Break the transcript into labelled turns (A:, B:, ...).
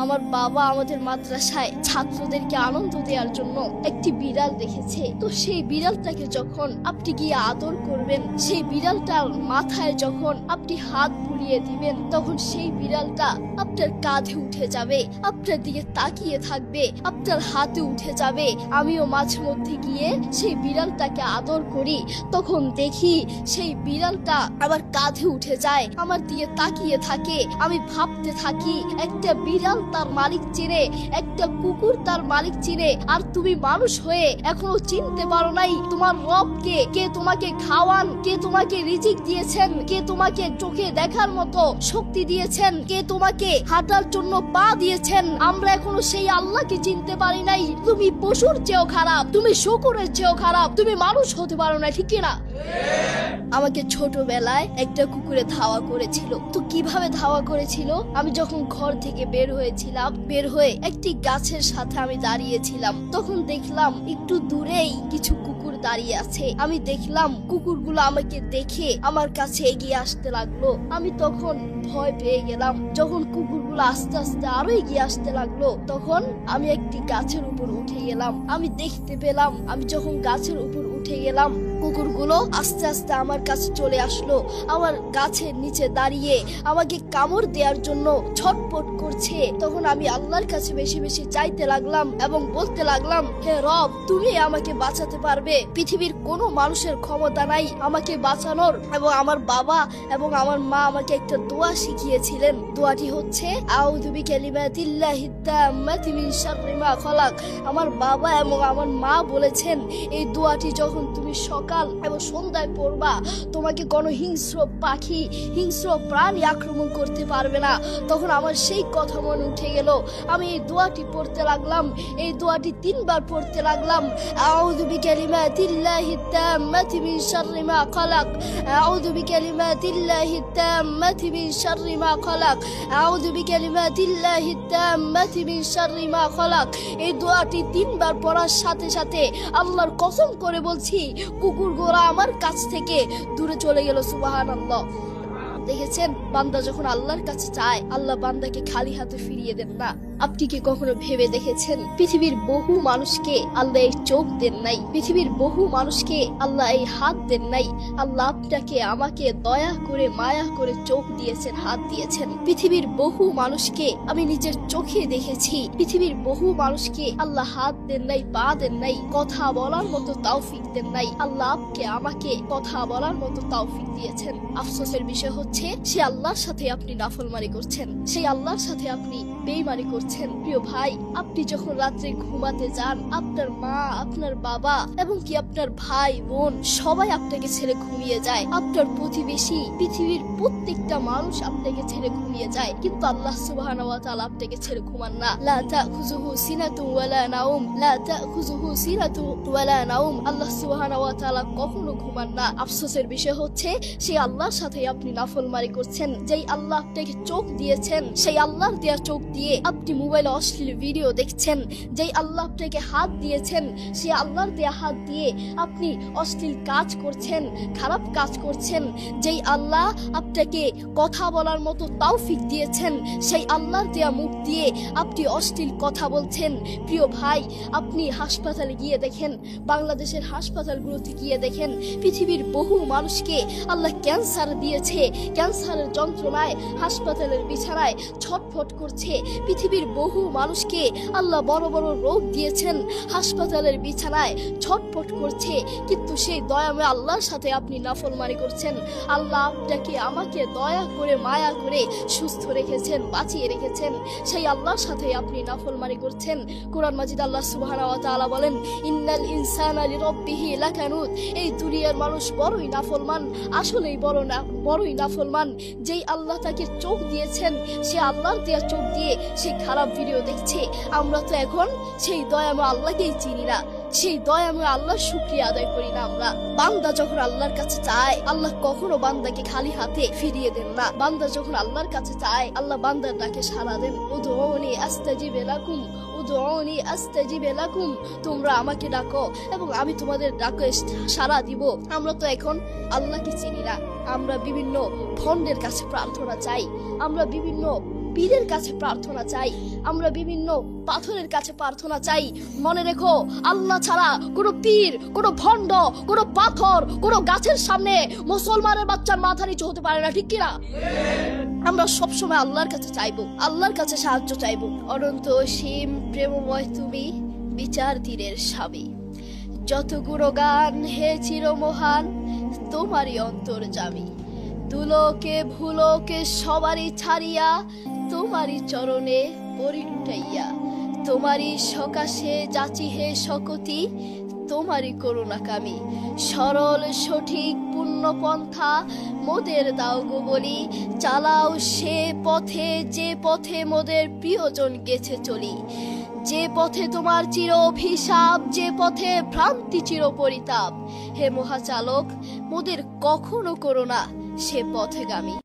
A: আমার বাবা আমাদের মাদ্রাসায় ছাত্রদেরকে আনন্দ দেওয়ার জন্য একটি বিড়াল দেখেছে। তো সেই বিড়ালটাকে যখন আপনি গিয়ে আদর করবেন, সেই বিড়ালটার মাথায় যখন আপনি হাত বুলিয়ে দিবেন, তখন সেই বিড়ালটা আপনার কাঁধে উঠে যাবে, আপনার দিকে তাকিয়ে থাকবে, আপনার হাতে উঠে যাবে। আমিও মাঝে মধ্যে গিয়ে সেই বিড়ালটাকে আদর করি, তখন দেখি সেই বিড়ালটা আমার কাঁধে উঠে যায়, আমার দিকে তাকিয়ে থাকে। আমি ভাবতে থাকি, একটা বিড়াল তার মালিক চিনে, একটা কুকুর তার মালিক চিনে, আর তুমি মানুষ হয়ে এখনো চিনতে পারো নাই তোমার রবকে। কে তোমাকে খাওয়ান, কে তোমাকে রিজিক দিয়েছেন, কে তোমাকে চোখে দেখার মতো শক্তি দিয়েছেন, কে তোমাকে হাঁটার জন্য পা দিয়েছেন। আমরা এখনো সেই আল্লাহকে চিনতে পারি নাই। তুমি পশুর চেয়েও খারাপ, তুমি শকুরের চেয়েও খারাপ, তুমি মানুষ হতে পারো না, ঠিক না? আমাকে ছোটবেলায় একটা কুকুরে ধাওয়া করেছিল। তো কিভাবে ধাওয়া করেছিল? আমি যখন ঘর থেকে বের হয়েছিলাম, বের হয়ে একটি গাছের সাথে আমি দাঁড়িয়েছিলাম, তখন দেখলাম একটু দূরেই কিছু কুকুর দাঁড়িয়ে আছে। আমি দেখলাম কুকুরগুলো আমাকে দেখে আমার কাছে এগিয়ে আসতে লাগলো। আমি তখন ভয় পেয়ে গেলাম। যখন কুকুরগুলো আস্তে আস্তে আরো এগিয়ে আসতে লাগলো, তখন আমি একটি গাছের উপর উঠে গেলাম। আমি দেখতে পেলাম আমি যখন গাছের উপর উঠে গেলাম, কুকুরগুলো আস্তে আস্তে আমার কাছে চলে আসলো। আমার গাছের নিচে দাঁড়িয়ে আমাকে কামড় দেওয়ার জন্য ছটপট করছে। তখন আমি আল্লাহর কাছে বেশি বেশি চাইতে লাগলাম এবং বলতে লাগলাম, হে রব, তুমি আমাকে বাঁচাতে পারবে। পৃথিবীর কোনো মানুষের ক্ষমতা নাই আমাকে বাঁচানোর। এবং আমার বাবা এবং আমার মা আমাকে একটা দোয়া শিখিয়েছিলেন। দোয়াটি হচ্ছে আউযু বিকালিমাতিল্লাহিত তাম্মাতি মিন শাররি মা খালাক। আমার বাবা এবং আমার মা বলেছেন, এই দোয়াটি যখন তুমি সকাল এবং সন্ধ্যায় পড়বা, তোমাকে কোনো হিংস্র পাখি, হিংস্র প্রাণী আক্রমণ করতে পারবে না। তখন আমার সেই কথা মনে উঠে গেল। আমি এই দোয়াটি পড়তে লাগলাম, এই দোয়াটি 3 বার পড়তে লাগলাম। আউযু বিকালিমাতিল্লাহিত তাম্মাতি মিন শাররি মা খালাক, আউযু বিকালিমাতিল্লাহিত তাম্মাতি মিন শাররি মা খালাক, আউযু বিকালিমাতিল্লাহিত তাম্মাতি মিন শাররি মা খালাক। এই দোয়াটি 3 বার পড়ার সাথে সাথে আল্লাহর কসম করে বলছি, কুকুরগুলো আমার কাছ থেকে দূরে চলে গেল। সুবহানাল্লাহ। দেখেছেন, বান্দা যখন আল্লাহর কাছে চায়, আল্লাহ বান্দাকে খালি হাতে ফিরিয়ে দেন না। আপনি কি কখনো ভেবে দেখেছেন, পৃথিবীর বহু মানুষকে আল্লাহ এই চোখ দেন নাই, পৃথিবীর বহু মানুষকে আল্লাহ এই হাত দেন নাই। আল্লাহ আপনাকে আমাকে দয়া করে মায়া করে চোখ দিয়েছেন, হাত দিয়েছেন। পৃথিবীর বহু মানুষকে আমি নিজের চোখে দেখেছি। পৃথিবীর বহু মানুষকে আল্লাহ হাত দেন নাই, পা দেন নাই, কথা বলার মতো তৌফিক দেন নাই। আল্লাহ আপনি আমাকে কথা বলার মতো তৌফিক দিয়েছেন। আফসোসের বিষয় হচ্ছে, সে আল্লাহর সাথে আপনি নাফরমানি করছেন, সেই আল্লাহর সাথে আপনি বেঈমানি করছেন। প্রিয় ভাই, আপনি যখন রাত্রে ঘুমাতে যান, আপনার মা, আপনার বাবা এবং কি আপনার ভাই বোন সবাই আপনাকে ছেড়ে ঘুমিয়ে যায়। আপনার প্রতিবেশী, পৃথিবীর প্রত্যেকটা মানুষ আপনাকে ছেড়ে ঘুমিয়ে যায়, কিন্তু আল্লাহ সুবহানাহু ওয়া তাআলা আপনাকে ছেড়ে ঘুমান না। লা তাখুযুহু সিনাতু ওয়ালা নাওম, লা তাখুযুহু সিনাতু ওয়ালা নাওম। আল্লাহ সুবহানাহু ওয়া তাআলা কখনো ঘুমান না। আফসোসের বিষয় হচ্ছে, সেই আল্লাহর সাথে আপনি নাফরমানি করছেন। যেই আল্লাহ আপনাকে চোখ দিয়েছেন, সেই আল্লাহর দেয়া চোখ দিয়ে আপনি মোবাইলে অশ্লীল ভিডিও দেখছেন। যেই আল্লাহ আপনাকে হাত দিয়েছেন, সেই আল্লাহর দেয়া হাত দিয়ে আপনি অশ্লীল কাজ করছেন, খারাপ কাজ করছেন। যেই আল্লাহ আপনাকে কথা বলার মতো তৌফিক দিয়েছেন, সেই আল্লাহর দেয়া মুখ দিয়ে আপনি অশ্লীল কথা বলছেন। প্রিয় ভাই, আপনি হাসপাতালে গিয়ে দেখেন, বাংলাদেশের হাসপাতালগুলোতে গিয়ে দেখেন, পৃথিবীর বহু মানুষকে আল্লাহ ক্যান্সার দিয়েছে। ক্যান্সারের যন্ত্রণায় হাসপাতালের বিছানায় ছটফট করছে। পৃথিবীর বহু মানুষকে আল্লাহ বড় বড় রোগ দিয়েছেন, হাসপাতালের বিছানায় ছটফট করছে, কিন্তু সেই দয়াময় আল্লাহর সাথে আপনি নাফরমানি করছেন। আল্লাহ আপনাকে আমাকে দয়া করে মায়া করে সুস্থ রেখেছেন, বাঁচিয়ে রেখেছেন, সেই আল্লাহর সাথে আপনি নাফরমানি করছেন। কোরআন মাজিদ আল্লাহ সুবহানাহু ওয়া তাআলা বলেন, ইন্নাল ইনসানা লিরাব্বিহি লাকানুত। এই দুনিয়ার মানুষ বড়ই নাফরমান, আসলেই বড়ই নাফরমান। যেই আল্লাহ তাকে চোখ দিয়েছেন, সে আল্লাহর দেয়া চোখ দিয়ে সে খারাপ ভিডিও দেখছে। আমরা তো এখন সেই দয়াময় আল্লাহকেই চিনি না, সেই দয়াময় আল্লাহর শুকরিয়া আদায় করি না আমরা। বান্দা যখন আল্লাহর কাছে চায়, আল্লাহ কখনো বান্দাকে খালি হাতে ফিরিয়ে দেন না। বান্দা যখন আল্লাহর কাছে চায়, আল্লাহ বান্দার ডাকে সাড়া দেন। উদউনি আস্তাজিব লাকুম, উদউনি আস্তাজিব লাকুম। তোমরা আমাকে ডাকো এবং আমি তোমাদের ডাকে সাড়া দিব। আমরা তো এখন আল্লাহকে চিনি না, আমরা বিভিন্ন ভণ্ডের কাছে প্রার্থনা চাই, আমরা বিভিন্ন পীরের কাছে প্রার্থনা চাই, আমরা বিভিন্ন পাথরের কাছে প্রার্থনা চাই। মনে রেখো, আল্লাহ ছাড়া কোনো পীর, কোনো ভণ্ড, কোনো পাথর, কোনো গাছের সামনে মুসলমানের বাচ্চার মাথা নিচু হতে পারে না, ঠিক কিনা? আমরা সবসময় আল্লাহর কাছে চাইবো, আল্লাহর কাছে সাহায্য চাইবো। অনন্ত অসীম প্রেমময় তুমি, বিচার তীরের স্বামী। যত গুণগান হে চিরমহান, তোমারই অন্তর্যামী। দুলোকে ভুলোকে সবারই ছাড়িয়া, তোমারই চরণে পরি লুটাইয়া। তোমারই সকাশে যাচি হে শকতি, তোমারই করুণাকামী। সরল সঠিক পূর্ণ পন্থা মোদের দাও গো বলি। চালাও সে পথে যে পথে মোদের প্রিয়জন গেছে চলি। যে পথে তোমার চির অভিশাপ, যে পথে ভ্রান্তি চির পরিতাপ। হে মহাচালক, মোদের কখনো করো না সে পথেগামী।